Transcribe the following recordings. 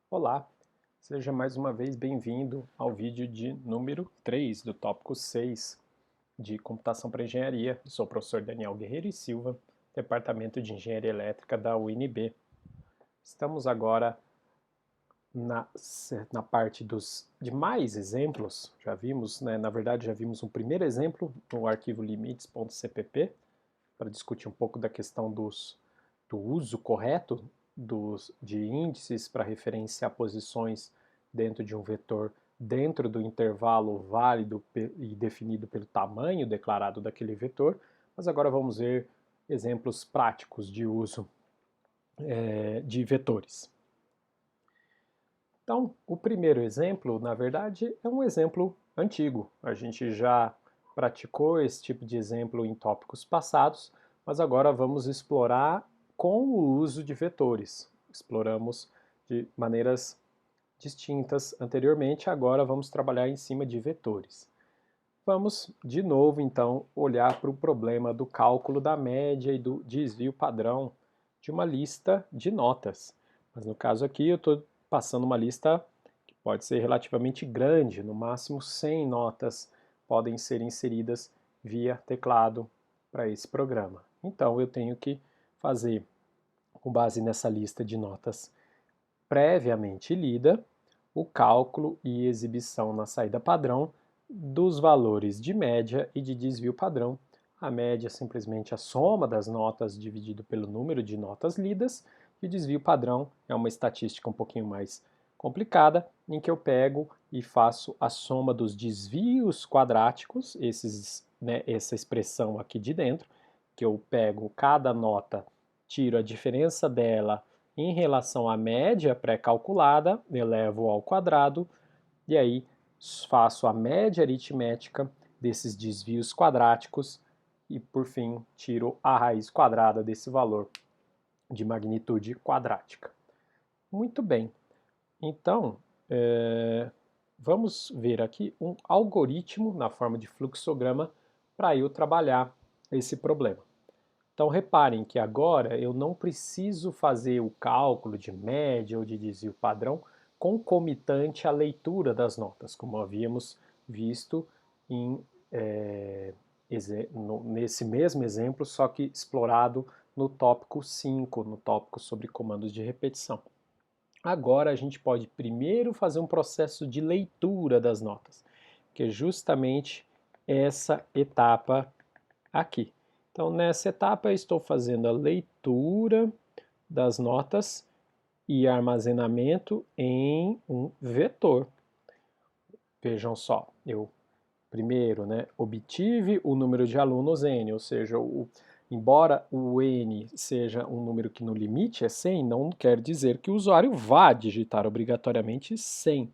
Olá, seja mais uma vez bem-vindo ao vídeo de número 3 do tópico 6 de Computação para Engenharia. Eu sou o professor Daniel Guerreiro e Silva, Departamento de Engenharia Elétrica da UNB. Estamos agora na parte de mais exemplos. Já vimos, na verdade, já vimos um primeiro exemplo no arquivo limites.cpp para discutir um pouco da questão do uso correto de índices para referenciar posições dentro de um vetor dentro do intervalo válido e definido pelo tamanho declarado daquele vetor, mas agora vamos ver exemplos práticos de uso de vetores. Então, o primeiro exemplo, na verdade, é um exemplo antigo. A gente já praticou esse tipo de exemplo em tópicos passados, mas agora vamos explorar com o uso de vetores. Exploramos de maneiras distintas anteriormente, agora vamos trabalhar em cima de vetores. Vamos, de novo, então, olhar para o problema do cálculo da média e do desvio padrão de uma lista de notas. Mas no caso aqui eu estou passando uma lista que pode ser relativamente grande, no máximo 100 notas podem ser inseridas via teclado para esse programa. Então eu tenho que fazer, com base nessa lista de notas previamente lida, o cálculo e exibição na saída padrão dos valores de média e de desvio padrão. A média é simplesmente a soma das notas dividido pelo número de notas lidas, e o desvio padrão é uma estatística um pouquinho mais complicada, em que eu pego e faço a soma dos desvios quadráticos, essa expressão aqui de dentro, que eu pego cada nota, tiro a diferença dela em relação à média pré-calculada, elevo ao quadrado, e aí faço a média aritmética desses desvios quadráticos e, por fim, tiro a raiz quadrada desse valor de magnitude quadrática. Muito bem, então vamos ver aqui um algoritmo na forma de fluxograma para eu trabalhar esse problema. Então reparem que agora eu não preciso fazer o cálculo de média ou de desvio padrão concomitante à leitura das notas, como havíamos visto em, nesse mesmo exemplo, só que explorado no tópico 5, no tópico sobre comandos de repetição. Agora a gente pode primeiro fazer um processo de leitura das notas, que é justamente essa etapa aqui. Então, nessa etapa, eu estou fazendo a leitura das notas e armazenamento em um vetor. Vejam só, eu primeiro obtive o número de alunos n, ou seja, embora o n seja um número que no limite é 100, não quer dizer que o usuário vá digitar obrigatoriamente 100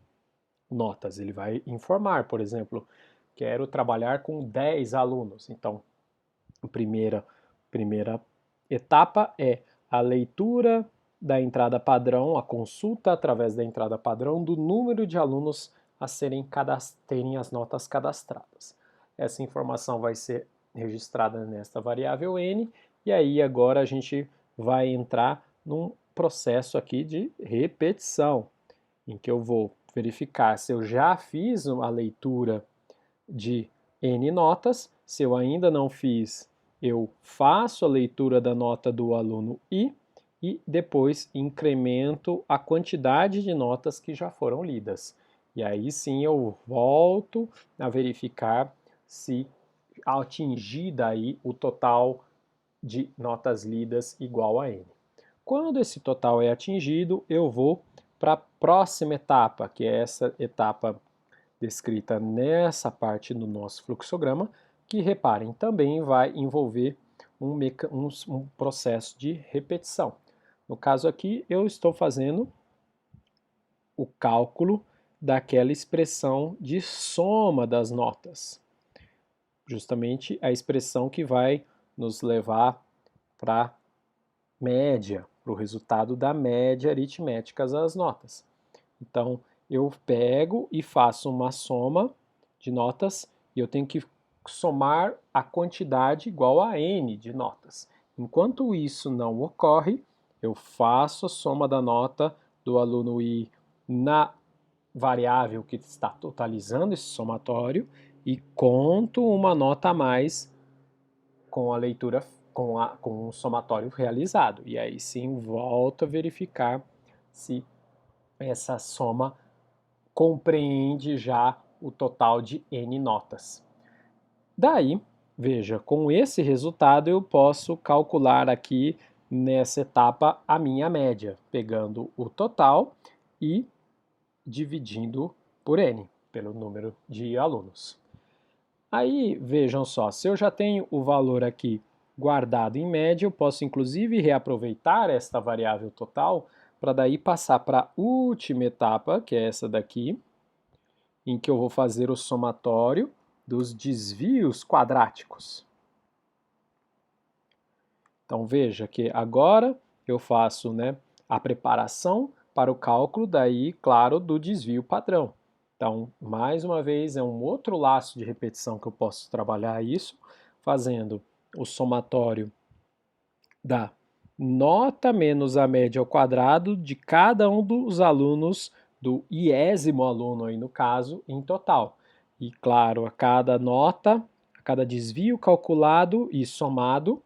notas. Ele vai informar, por exemplo, quero trabalhar com 10 alunos. Então, a primeira etapa é a leitura da entrada padrão, a consulta através da entrada padrão do número de alunos a terem as notas cadastradas. Essa informação vai ser registrada nesta variável n, e aí agora a gente vai entrar num processo aqui de repetição, em que eu vou verificar se eu já fiz a leitura de n notas, se eu ainda não fiz, eu faço a leitura da nota do aluno I e depois incremento a quantidade de notas que já foram lidas. E aí sim eu volto a verificar se atingi daí o total de notas lidas igual a n. Quando esse total é atingido, eu vou para a próxima etapa, que é essa etapa descrita nessa parte do nosso fluxograma, que, reparem, também vai envolver um processo de repetição. No caso aqui, eu estou fazendo o cálculo daquela expressão de soma das notas, justamente a expressão que vai nos levar para a média, para o resultado da média aritmética das notas. Então, eu pego e faço uma soma de notas e eu tenho que somar a quantidade igual a n de notas. Enquanto isso não ocorre, eu faço a soma da nota do aluno I na variável que está totalizando esse somatório e conto uma nota a mais com a leitura, com o somatório realizado. E aí sim volto a verificar se essa soma compreende já o total de N notas. Daí, veja, com esse resultado eu posso calcular aqui nessa etapa a minha média, pegando o total e dividindo por N, pelo número de alunos. Aí, vejam só, se eu já tenho o valor aqui guardado em média, eu posso inclusive reaproveitar esta variável total para daí passar para a última etapa, que é essa daqui, em que eu vou fazer o somatório dos desvios quadráticos. Então veja que agora eu faço, né, a preparação para o cálculo daí, claro, do desvio padrão. Então, mais uma vez, é um outro laço de repetição que eu posso trabalhar isso, fazendo o somatório da nota menos a média ao quadrado de cada um dos alunos, do iésimo aluno aí no caso, em total. E claro, a cada nota, a cada desvio calculado e somado,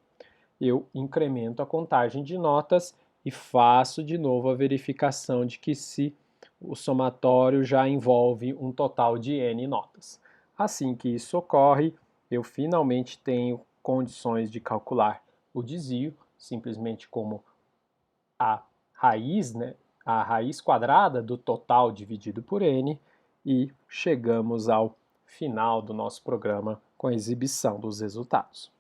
eu incremento a contagem de notas e faço de novo a verificação de que se o somatório já envolve um total de N notas. Assim que isso ocorre, eu finalmente tenho condições de calcular o desvio, simplesmente como a raiz, né, a raiz quadrada do total dividido por N, e chegamos ao final do nosso programa com a exibição dos resultados.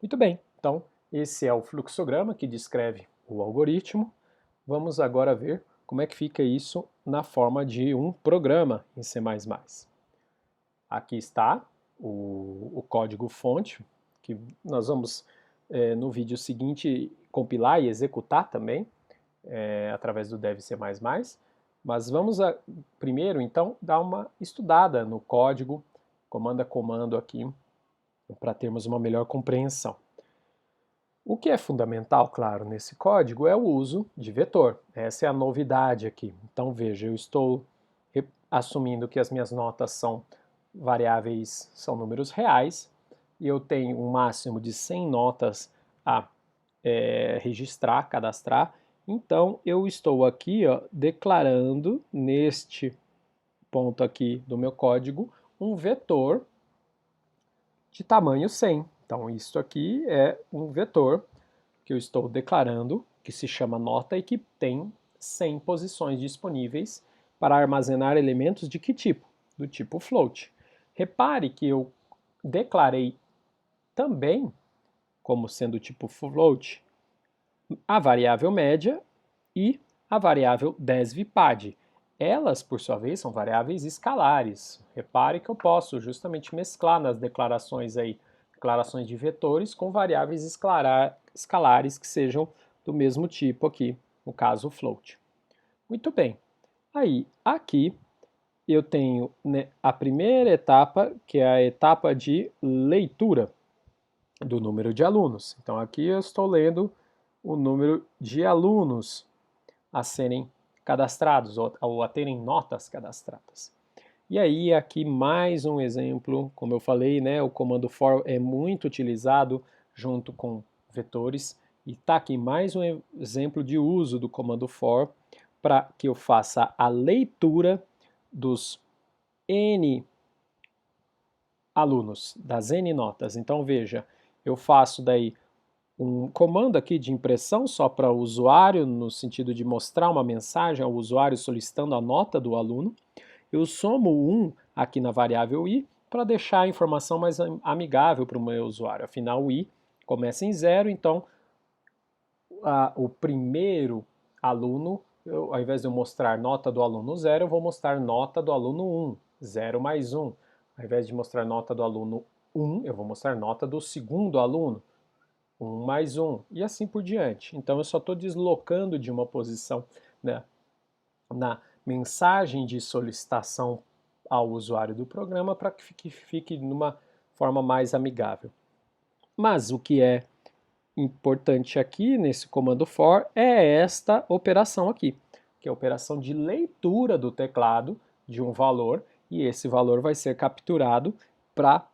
Muito bem, então esse é o fluxograma que descreve o algoritmo. Vamos agora ver como é que fica isso na forma de um programa em C++. Aqui está o código-fonte, que nós vamos, no vídeo seguinte, compilar e executar também, através do dev C++. Mas vamos primeiro, então, dar uma estudada no código, comando a comando aqui, para termos uma melhor compreensão. O que é fundamental, claro, nesse código é o uso de vetor. Essa é a novidade aqui. Então, veja, eu estou assumindo que as minhas notas são variáveis, são números reais, e eu tenho um máximo de 100 notas a registrar, cadastrar. Então, eu estou aqui declarando, neste ponto aqui do meu código, um vetor de tamanho 100. Então, isso aqui é um vetor que eu estou declarando, que se chama nota e que tem 100 posições disponíveis para armazenar elementos de que tipo? Do tipo float. Repare que eu declarei também, como sendo tipo float, a variável média e a variável desvpad. Elas, por sua vez, são variáveis escalares. Repare que eu posso justamente mesclar nas declarações aí, declarações de vetores com variáveis escalares que sejam do mesmo tipo aqui, no caso float. Muito bem. Aí, aqui, eu tenho, né, a primeira etapa, que é a etapa de leitura do número de alunos. Então, aqui eu estou lendo o número de alunos a serem cadastrados ou a terem notas cadastradas. E aí aqui mais um exemplo, como eu falei, né, o comando for é muito utilizado junto com vetores, e está aqui mais um exemplo de uso do comando for para que eu faça a leitura dos N alunos, das N notas. Então veja, eu faço daí um comando aqui de impressão só para o usuário, no sentido de mostrar uma mensagem ao usuário solicitando a nota do aluno. Eu somo 1 aqui na variável i para deixar a informação mais amigável para o meu usuário. Afinal, o i começa em 0, então o primeiro aluno, ao invés de eu mostrar nota do aluno 0, eu vou mostrar nota do aluno 1, 0 mais 1. Ao invés de mostrar nota do aluno 1, eu vou mostrar nota do segundo aluno, 1 mais 1, e assim por diante. Então eu só estou deslocando de uma posição, né, na mensagem de solicitação ao usuário do programa para que fique numa forma mais amigável. Mas o que é importante aqui nesse comando for é esta operação aqui. que é a operação de leitura do teclado de um valor, e esse valor vai ser capturado para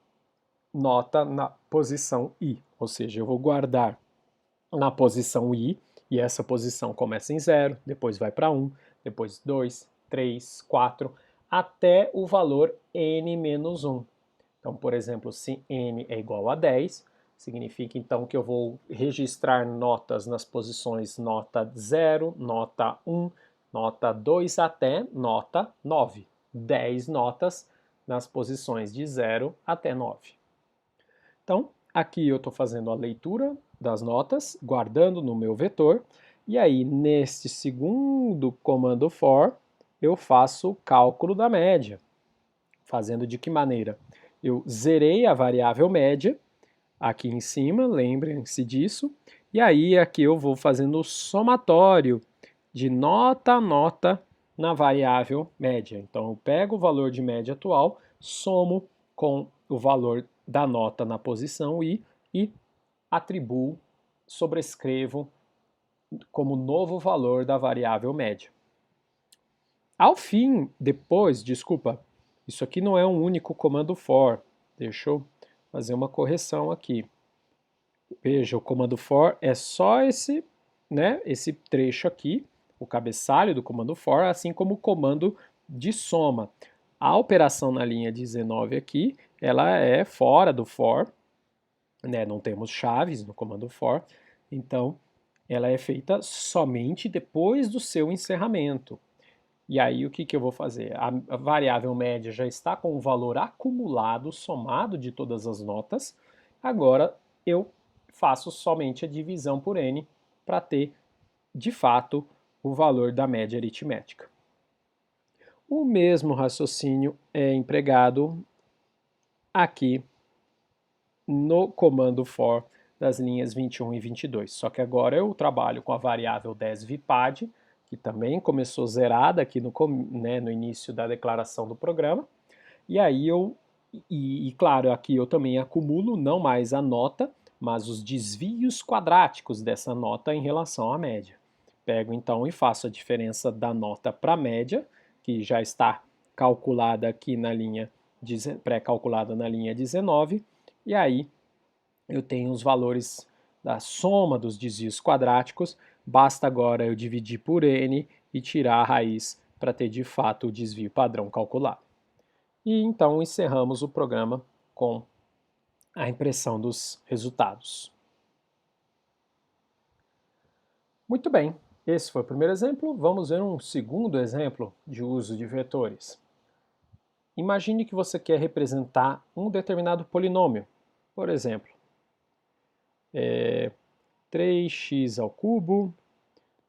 nota na posição I, ou seja, eu vou guardar na posição I, e essa posição começa em 0, depois vai para 1, depois 2, 3, 4, até o valor n-1. Então, por exemplo, se n é igual a 10, significa então que eu vou registrar notas nas posições nota 0, nota 1, nota 2 até nota 9. 10 notas nas posições de 0 até 9. Então, aqui eu estou fazendo a leitura das notas, guardando no meu vetor, e aí neste segundo comando for, eu faço o cálculo da média. Fazendo de que maneira? Eu zerei a variável média aqui em cima, lembrem-se disso, e aí aqui eu vou fazendo o somatório de nota a nota na variável média. Então eu pego o valor de média atual, somo com o valor da nota na posição I e atribuo, sobrescrevo como novo valor da variável média. Ao fim, depois, desculpa, isso aqui não é um único comando for. Deixa eu fazer uma correção aqui. Veja, o comando for é só esse, né, esse trecho aqui, o cabeçalho do comando for, assim como o comando de soma. A operação na linha 19 aqui, ela é fora do for, né, não temos chaves no comando for, então ela é feita somente depois do seu encerramento. E aí o que eu vou fazer? A variável média já está com o valor acumulado, somado de todas as notas. Agora eu faço somente a divisão por n para ter, de fato, o valor da média aritmética. O mesmo raciocínio é empregado aqui no comando for das linhas 21 e 22. Só que agora eu trabalho com a variável desvipad, que também começou zerada aqui no início da declaração do programa. E aí claro, aqui eu também acumulo não mais a nota, mas os desvios quadráticos dessa nota em relação à média. Pego então e faço a diferença da nota para a média, que já está calculada aqui na linha, pré-calculada na linha 19, e aí eu tenho os valores da soma dos desvios quadráticos, basta agora eu dividir por n e tirar a raiz para ter de fato o desvio padrão calculado. E então encerramos o programa com a impressão dos resultados. Muito bem, esse foi o primeiro exemplo. Vamos ver um segundo exemplo de uso de vetores. Imagine que você quer representar um determinado polinômio. Por exemplo, 3x ao cubo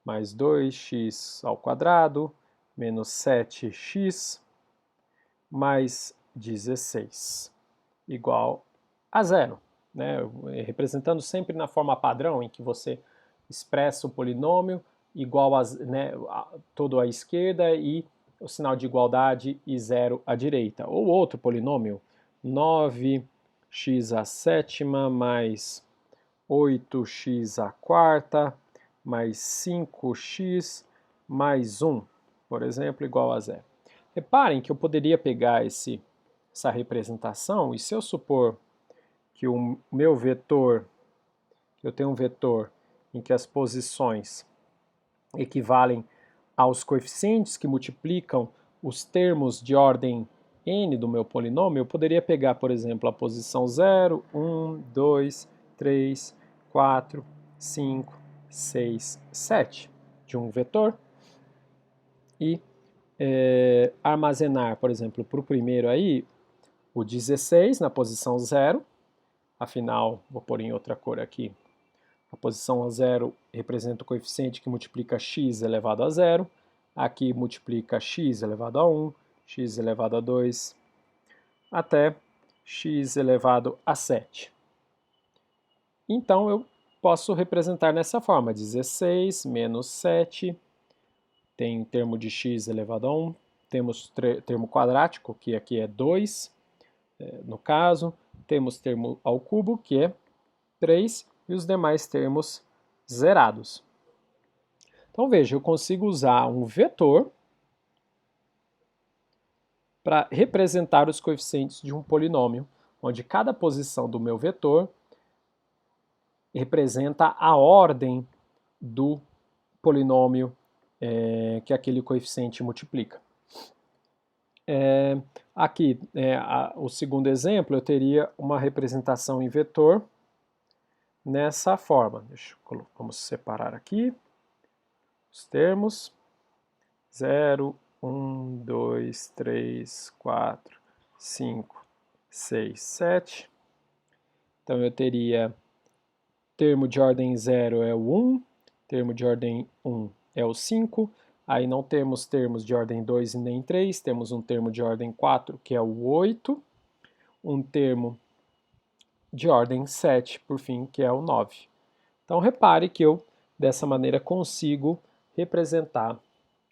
mais 2x ao quadrado menos 7x mais 16 igual a zero, né? Representando sempre na forma padrão em que você expressa o polinômio igual a, né, todo à esquerda e o sinal de igualdade e zero à direita. Ou outro polinômio, 9x à sétima mais 8x à quarta mais 5x mais 1, por exemplo, igual a zero. Reparem que eu poderia pegar essa representação e se eu supor que o meu vetor, eu tenho um vetor em que as posições equivalem aos coeficientes que multiplicam os termos de ordem n do meu polinômio, eu poderia pegar, por exemplo, a posição 0, 1, 2, 3, 4, 5, 6, 7 de um vetor e armazenar, por exemplo, para o primeiro aí, o 16 na posição 0, afinal, vou pôr em outra cor aqui, a posição 0 representa o coeficiente que multiplica x elevado a 0, aqui multiplica x elevado a 1, x elevado a 2, até x elevado a 7. Então eu posso representar nessa forma, 16 menos 7, tem termo de x elevado a 1, temos termo quadrático, que aqui é 2, no caso, temos termo ao cubo, que é 3, e os demais termos zerados. Então veja, eu consigo usar um vetor para representar os coeficientes de um polinômio, onde cada posição do meu vetor representa a ordem do polinômio que aquele coeficiente multiplica. Aqui, o segundo exemplo, eu teria uma representação em vetor nessa forma. Vamos separar aqui os termos. 0, 1, 2, 3, 4, 5, 6, 7. Então eu teria termo de ordem 0 é o 1, termo de ordem 1 é o 5, aí não temos termos de ordem 2 e nem 3, temos um termo de ordem 4, que é o 8, um termo de ordem 7, por fim, que é o 9. Então repare que eu, dessa maneira, consigo representar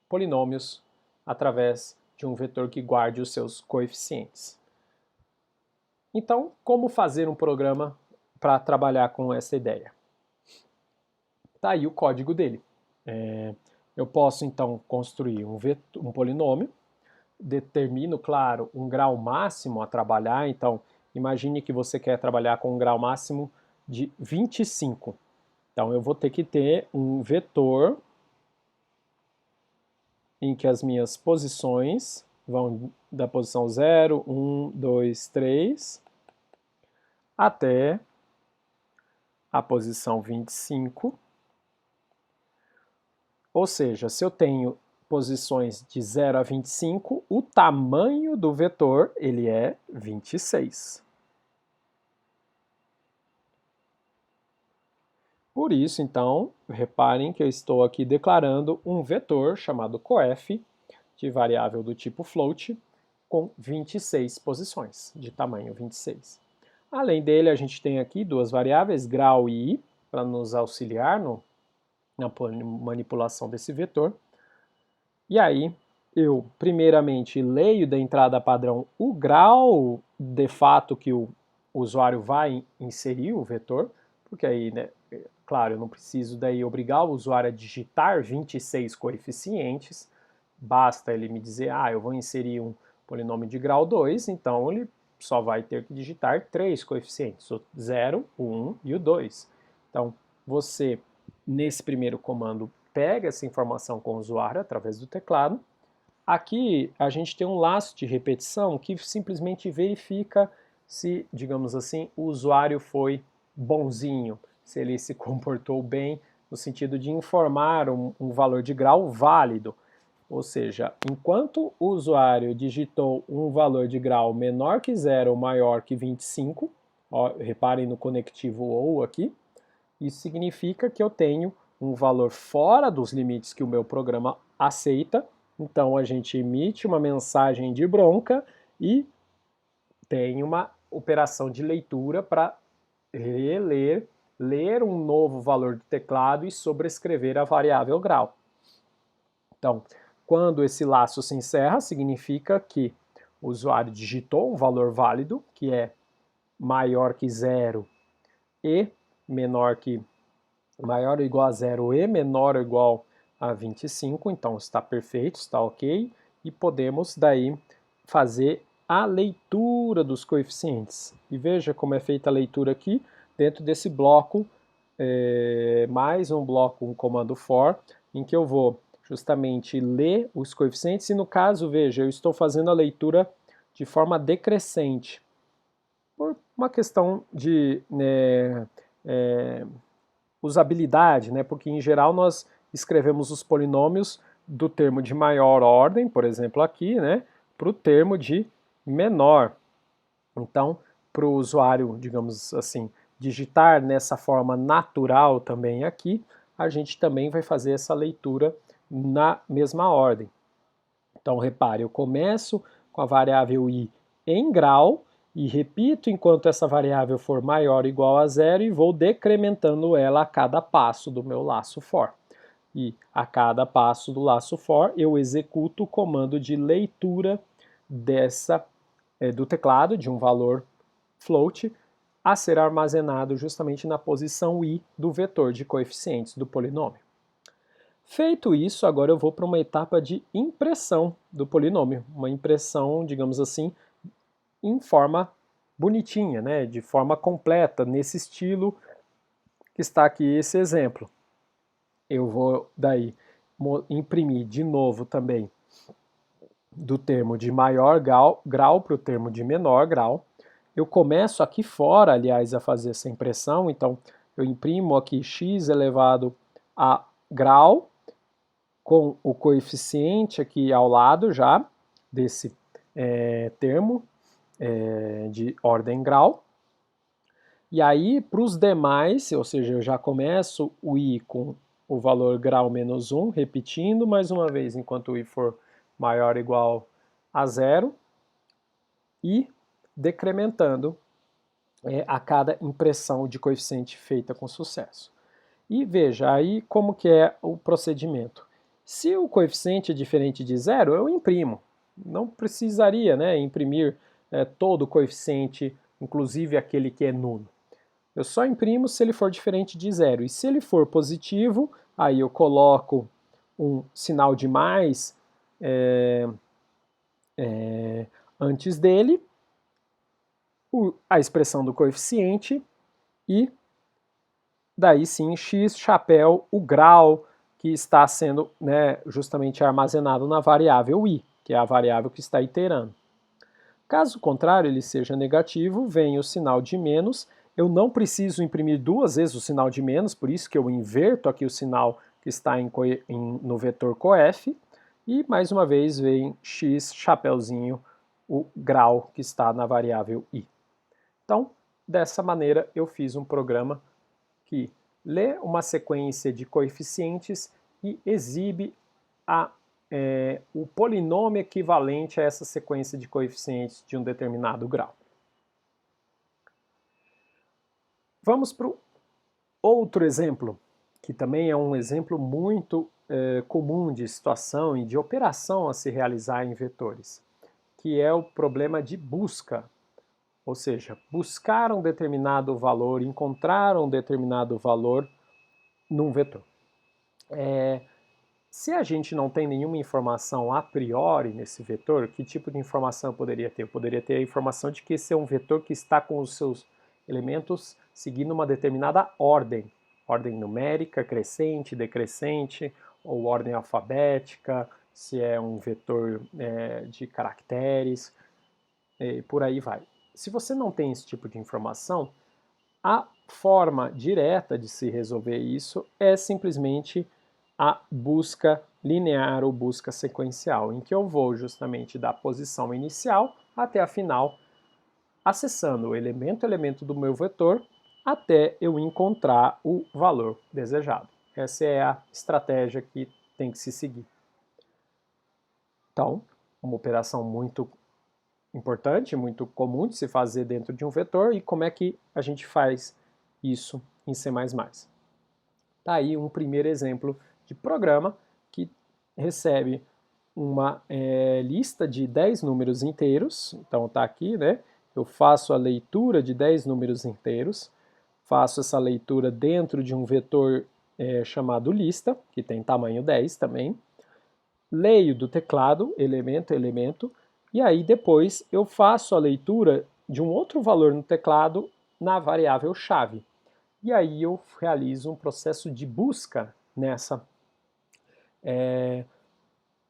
polinômios através de um vetor que guarde os seus coeficientes. Então, como fazer um programa para trabalhar com essa ideia? Está aí o código dele. Eu posso, então, construir um polinômio, determino, claro, um grau máximo a trabalhar. Então, imagine que você quer trabalhar com um grau máximo de 25. Então, eu vou ter que ter um vetor em que as minhas posições vão da posição 0, 1, 2, 3, até a posição 25. Ou seja, se eu tenho posições de 0 a 25, o tamanho do vetor ele é 26. Por isso, então, reparem que eu estou aqui declarando um vetor chamado coef, de variável do tipo float, com 26 posições, de tamanho 26. Além dele, a gente tem aqui duas variáveis, grau e i, para nos auxiliar na manipulação desse vetor. E aí, eu primeiramente leio da entrada padrão o grau de fato que o usuário vai inserir o vetor, porque aí, né, claro, eu não preciso daí obrigar o usuário a digitar 26 coeficientes, basta ele me dizer, eu vou inserir um polinômio de grau 2, então ele só vai ter que digitar 3 coeficientes, o 0, o 1 e o 2. Então, você, nesse primeiro comando, pega essa informação com o usuário através do teclado. Aqui a gente tem um laço de repetição que simplesmente verifica se, digamos assim, o usuário foi bonzinho, se ele se comportou bem, no sentido de informar um valor de grau válido. Ou seja, enquanto o usuário digitou um valor de grau menor que 0 ou maior que 25, reparem no conectivo OU aqui, isso significa que eu tenho um valor fora dos limites que o meu programa aceita, então a gente emite uma mensagem de bronca e tem uma operação de leitura para ler um novo valor do teclado e sobrescrever a variável grau. Então, quando esse laço se encerra, significa que o usuário digitou um valor válido, que é maior que 0 e maior ou igual a 0 e menor ou igual a 25, então está perfeito, está ok, e podemos daí fazer a leitura dos coeficientes. E veja como é feita a leitura aqui, dentro desse bloco, mais um bloco, um comando for, em que eu vou justamente ler os coeficientes, e no caso, veja, eu estou fazendo a leitura de forma decrescente, por uma questão de usabilidade, né? Porque em geral nós escrevemos os polinômios do termo de maior ordem, por exemplo aqui, né, para o termo de menor. Então, para o usuário, digamos assim, digitar nessa forma natural também aqui, a gente também vai fazer essa leitura na mesma ordem. Então, repare, eu começo com a variável i em grau e repito enquanto essa variável for maior ou igual a 0 e vou decrementando ela a cada passo do meu laço for. E a cada passo do laço for eu executo o comando de leitura do teclado de um valor float a ser armazenado justamente na posição i do vetor de coeficientes do polinômio. Feito isso, agora eu vou para uma etapa de impressão do polinômio, uma impressão, digamos assim, em forma bonitinha, né, de forma completa, nesse estilo que está aqui esse exemplo. Eu vou daí imprimir de novo também do termo de maior grau para o termo de menor grau. Eu começo aqui fora, aliás, a fazer essa impressão, então eu imprimo aqui x elevado a grau, com o coeficiente aqui ao lado já desse termo de ordem grau. E aí, para os demais, ou seja, eu já começo o i com o valor grau menos 1, repetindo mais uma vez, enquanto o i for maior ou igual a zero, e decrementando a cada impressão de coeficiente feita com sucesso. E veja aí como que é o procedimento. Se o coeficiente é diferente de zero, eu imprimo. Não precisaria, né, imprimir todo o coeficiente, inclusive aquele que é nulo. Eu só imprimo se ele for diferente de zero. E se ele for positivo, aí eu coloco um sinal de mais antes dele, a expressão do coeficiente e daí sim x chapéu, o grau que está sendo, né, justamente armazenado na variável i, que é a variável que está iterando. Caso contrário, ele seja negativo, vem o sinal de menos. Eu não preciso imprimir duas vezes o sinal de menos, por isso que eu inverto aqui o sinal que está no vetor coef. E mais uma vez vem x chapéuzinho, o grau que está na variável i. Então, dessa maneira, eu fiz um programa que lê uma sequência de coeficientes e exibe o polinômio equivalente a essa sequência de coeficientes de um determinado grau. Vamos para o outro exemplo, que também é um exemplo muito comum de situação e de operação a se realizar em vetores, que é o problema de busca. Ou seja, buscar um determinado valor, encontrar um determinado valor num vetor. Se a gente não tem nenhuma informação a priori nesse vetor, que tipo de informação eu poderia ter? Eu poderia ter a informação de que esse é um vetor que está com os seus elementos seguindo uma determinada ordem. Ordem numérica, crescente, decrescente, ou ordem alfabética, se é um vetor de caracteres, e por aí vai. Se você não tem esse tipo de informação, a forma direta de se resolver isso é simplesmente a busca linear ou busca sequencial, em que eu vou justamente da posição inicial até a final, acessando o elemento a elemento do meu vetor até eu encontrar o valor desejado. Essa é a estratégia que tem que se seguir. Então, uma operação muito importante, muito comum de se fazer dentro de um vetor. E como é que a gente faz isso em C++? Tá aí um primeiro exemplo de programa que recebe uma lista de 10 números inteiros. Então tá aqui, né? Eu faço a leitura de 10 números inteiros, faço essa leitura dentro de um vetor chamado lista, que tem tamanho 10 também, leio do teclado, elemento a elemento, e aí depois eu faço a leitura de um outro valor no teclado na variável chave. E aí eu realizo um processo de busca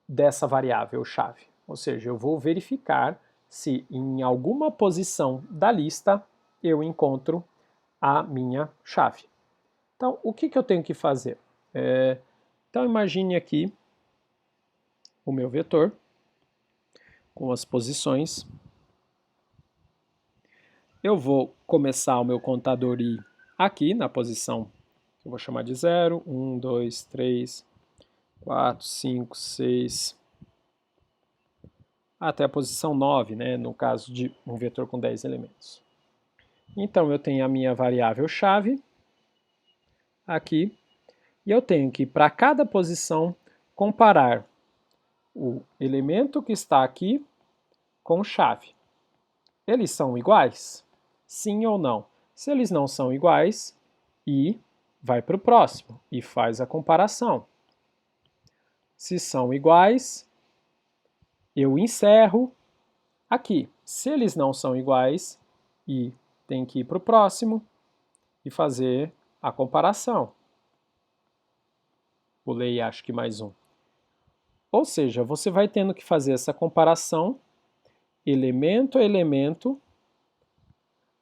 dessa variável chave. Ou seja, eu vou verificar se em alguma posição da lista eu encontro a minha chave. Então, o que eu tenho que fazer? Então, imagine aqui o meu vetor com as posições. Eu vou começar o meu contador i aqui na posição que eu vou chamar de 0, 1, 2, 3, 4, 5, 6, até a posição 9, né, no caso de um vetor com 10 elementos. Então eu tenho a minha variável chave aqui, e eu tenho que, para cada posição, comparar o elemento que está aqui com chave. Eles são iguais? Sim ou não? Se eles não são iguais, i vai para o próximo e faz a comparação. Se são iguais, eu encerro aqui. Se eles não são iguais, e tem que ir para o próximo e fazer a comparação. Pulei, acho que mais um. Ou seja, você vai tendo que fazer essa comparação elemento a elemento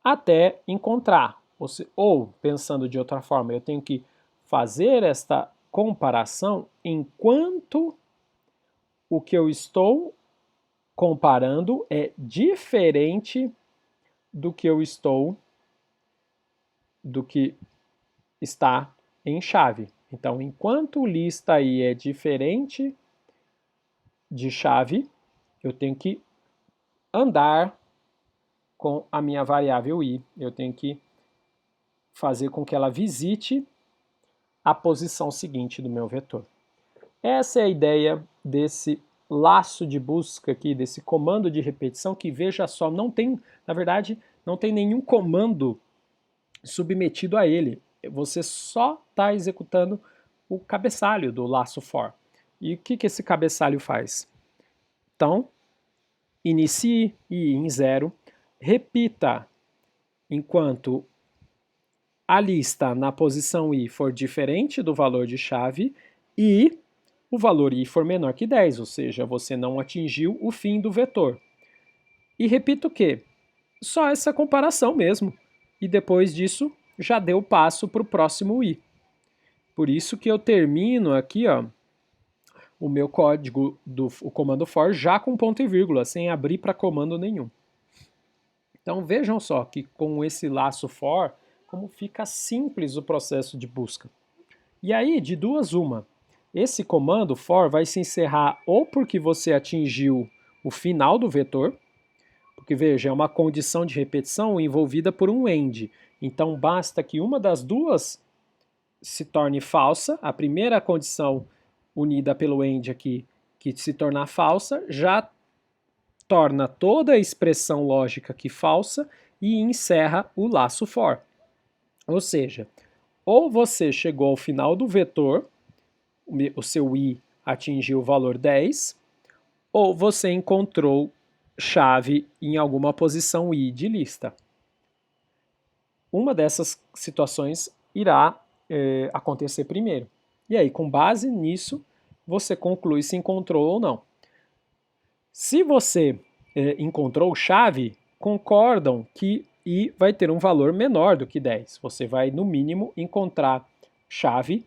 até encontrar. Ou, pensando de outra forma, eu tenho que fazer esta comparação enquanto o que eu estou comparando é diferente do que está em chave. Então, enquanto o lista aí é diferente de chave, eu tenho que andar com a minha variável i. Eu tenho que fazer com que ela visite a posição seguinte do meu vetor. Essa é a ideia desse laço de busca aqui, desse comando de repetição, que veja só, não tem, na verdade, não tem nenhum comando submetido a ele. Você só está executando o cabeçalho do laço for. E o que esse cabeçalho faz? Então, inicie i em 0, repita enquanto a lista na posição i for diferente do valor de chave e o valor i for menor que 10, ou seja, você não atingiu o fim do vetor. E repito o quê? Só essa comparação mesmo. E depois disso, já deu o passo para o próximo i. Por isso que eu termino aqui, ó, o meu código o comando for já com ponto e vírgula, sem abrir para comando nenhum. Então vejam só que com esse laço for, como fica simples o processo de busca. E aí, de duas uma, esse comando for vai se encerrar ou porque você atingiu o final do vetor, porque veja, é uma condição de repetição envolvida por um end. Então basta que uma das duas se torne falsa, a primeira condição unida pelo end aqui, que se tornar falsa, já torna toda a expressão lógica aqui falsa e encerra o laço for. Ou seja, ou você chegou ao final do vetor, o seu i atingiu o valor 10, ou você encontrou chave em alguma posição i de lista. Uma dessas situações irá acontecer primeiro. E aí, com base nisso, você conclui se encontrou ou não. Se você encontrou chave, concordam que i vai ter um valor menor do que 10. Você vai, no mínimo, encontrar chave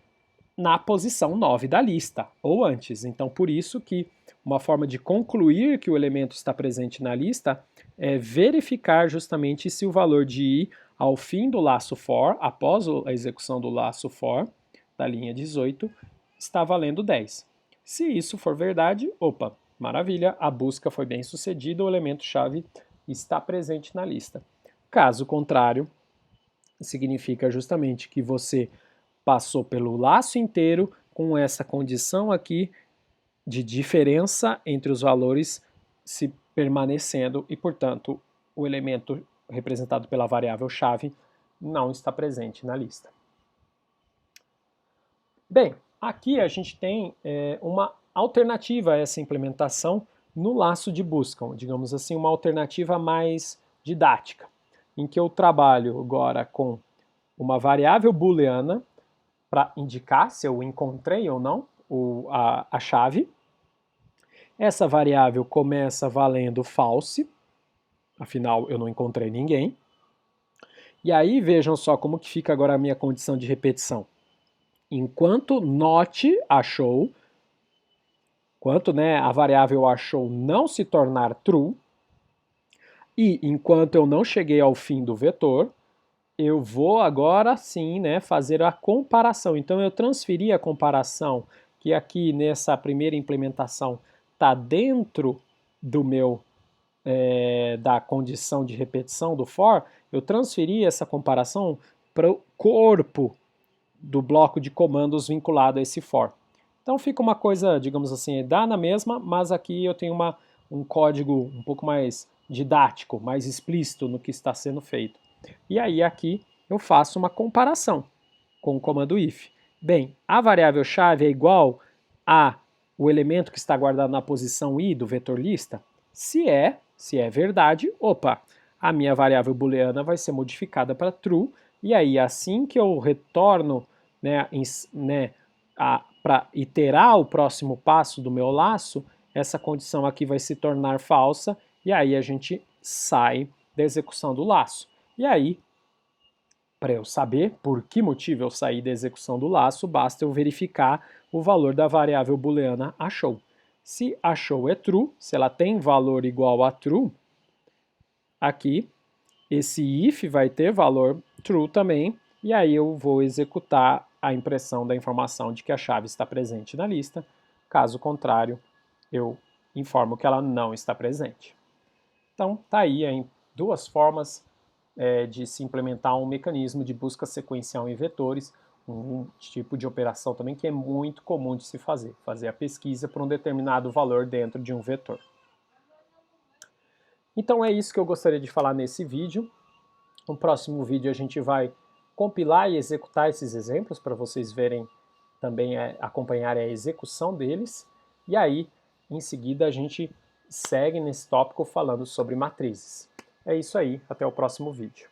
na posição 9 da lista, ou antes. Então, por isso que uma forma de concluir que o elemento está presente na lista é verificar justamente se o valor de i ao fim do laço for, após a execução do laço for, da linha 18, está valendo 10. Se isso for verdade, opa, maravilha, a busca foi bem sucedida, o elemento-chave está presente na lista. Caso contrário, significa justamente que você passou pelo laço inteiro com essa condição aqui de diferença entre os valores se permanecendo e, portanto, o elemento representado pela variável chave não está presente na lista. Bem, aqui a gente tem uma alternativa a essa implementação no laço de busca, digamos assim, uma alternativa mais didática, em que eu trabalho agora com uma variável booleana para indicar se eu encontrei ou não a chave. Essa variável começa valendo false, afinal eu não encontrei ninguém. E aí vejam só como que fica agora a minha condição de repetição. Enquanto not achou, enquanto a variável achou não se tornar true, e enquanto eu não cheguei ao fim do vetor, eu vou agora sim fazer a comparação. Então eu transferi a comparação, que aqui nessa primeira implementação está dentro do meu da condição de repetição do for, eu transferi essa comparação para o corpo do bloco de comandos vinculado a esse for. Então fica uma coisa, digamos assim, dá na mesma, mas aqui eu tenho um código um pouco mais didático, mais explícito no que está sendo feito. E aí aqui eu faço uma comparação com o comando if. Bem, a variável chave é igual a o elemento que está guardado na posição i do vetor lista? Se é verdade, opa, a minha variável booleana vai ser modificada para true, e aí assim que eu retorno, para iterar o próximo passo do meu laço, essa condição aqui vai se tornar falsa, e aí a gente sai da execução do laço. E aí, para eu saber por que motivo eu saí da execução do laço, basta eu verificar o valor da variável booleana achou. Se achou é true, se ela tem valor igual a true, aqui esse if vai ter valor true também, e aí eu vou executar a impressão da informação de que a chave está presente na lista. Caso contrário, eu informo que ela não está presente. Então, tá aí em duas formas de se implementar um mecanismo de busca sequencial em vetores, um tipo de operação também que é muito comum de se fazer a pesquisa por um determinado valor dentro de um vetor. Então é isso que eu gostaria de falar nesse vídeo. No próximo vídeo a gente vai compilar e executar esses exemplos para vocês verem também, acompanharem a execução deles. E aí, em seguida, a gente segue nesse tópico falando sobre matrizes. É isso aí, até o próximo vídeo.